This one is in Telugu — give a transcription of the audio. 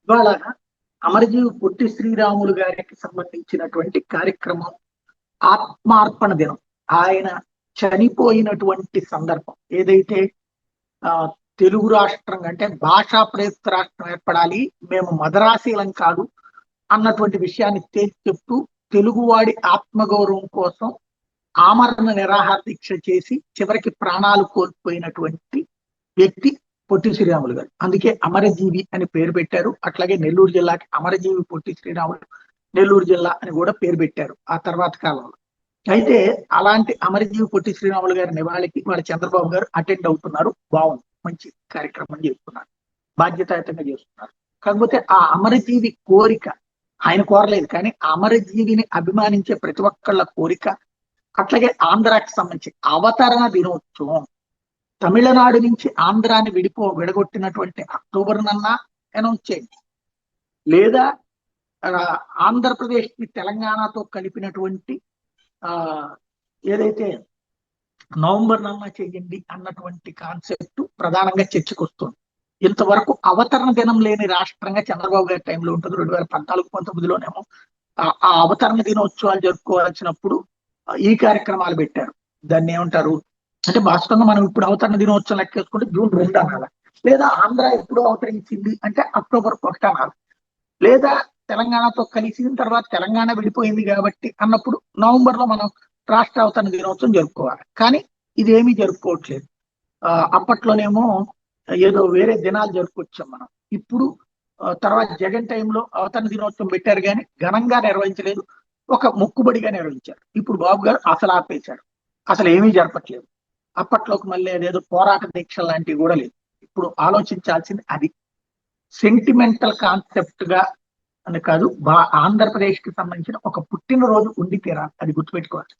ఇవాళ అమరజీవి పొట్టి శ్రీరాములు గారికి సంబంధించినటువంటి కార్యక్రమం ఆత్మార్పణ దినం. ఆయన చనిపోయినటువంటి సందర్భం ఏదైతే ఆ తెలుగు రాష్ట్రం అంటే భాషా ప్రయుక్త రాష్ట్రం ఏర్పడాలి, మేము మదరాశీలం కాదు అన్నటువంటి విషయాన్ని తేల్చి చెప్తూ తెలుగువాడి ఆత్మగౌరవం కోసం ఆమరణ నిరాహార దీక్ష చేసి చివరికి ప్రాణాలు కోల్పోయినటువంటి వ్యక్తి పొట్టి శ్రీరాములు గారు. అందుకే అమరజీవి అని పేరు పెట్టారు. అట్లాగే నెల్లూరు జిల్లాకి అమరజీవి పొట్టి శ్రీరాములు నెల్లూరు జిల్లా అని కూడా పేరు పెట్టారు ఆ తర్వాత కాలంలో. అయితే అలాంటి అమరజీవి పొట్టి శ్రీరాములు గారి నివాళికి వాళ్ళ చంద్రబాబు గారు అటెండ్ అవుతున్నారు. బాగుంది, మంచి కార్యక్రమం చేస్తున్నారు, బాధ్యతాయుతంగా చేస్తున్నారు. కాకపోతే ఆ అమరజీవి కోరిక ఆయన కోరలేదు, కానీ అమరజీవిని అభిమానించే ప్రతి ఒక్కళ్ళ కోరిక. అట్లాగే ఆంధ్రాకి సంబంధించి అవతరణ దినోత్సవం తమిళనాడు నుంచి ఆంధ్రాని విడగొట్టినటువంటి అక్టోబర్ నన్నా అనౌన్స్ చేయండి, లేదా ఆంధ్రప్రదేశ్ ని తెలంగాణతో కలిపినటువంటి ఏదైతే నవంబర్ నన్నా చేయండి అన్నటువంటి కాన్సెప్ట్ ప్రధానంగా చర్చకు వస్తుంది. ఇంతవరకు అవతరణ దినం లేని రాష్ట్రంగా చంద్రబాబు గారి టైంలో ఉంటుంది. 2014-19లోనేమో ఆ అవతరణ దినోత్సవాలు జరుపుకోవాల్సినప్పుడు ఈ కార్యక్రమాలు పెట్టారు. దాన్ని ఏమంటారు అంటే వాస్తవంగా మనం ఇప్పుడు అవతరణ దినోత్సవం లెక్కేసుకుంటే జూన్ 2 అనాలి, లేదా ఆంధ్ర ఎప్పుడు అవతరించింది అంటే అక్టోబర్ 1 అనాలి, లేదా తెలంగాణతో కలిసిన తర్వాత తెలంగాణ విడిపోయింది కాబట్టి అన్నప్పుడు నవంబర్ లో మనం రాష్ట్ర అవతరణ దినోత్సవం జరుపుకోవాలి. కానీ ఇదేమీ జరుపుకోవట్లేదు. అప్పట్లోనేమో ఏదో వేరే దినాలు జరుపుకొచ్చాం మనం. ఇప్పుడు తర్వాత జగన్ టైంలో అవతరణ దినోత్సవం పెట్టారు, కానీ ఘనంగా నిర్వహించలేదు, ఒక మొక్కుబడిగా నిర్వహించారు. ఇప్పుడు బాబు గారు అసలు ఆపేశారు, అసలు ఏమీ జరపట్లేదు. అప్పట్లోకి మళ్ళీ అదేదో పోరాట దీక్ష లాంటివి కూడా లేదు. ఇప్పుడు ఆలోచించాల్సింది అది. సెంటిమెంటల్ కాన్సెప్ట్ గా అని కాదు, ఆంధ్రప్రదేశ్ కి సంబంధించిన ఒక పుట్టినరోజు ఉండి తీరాలి, అది గుర్తుపెట్టుకోవాలి.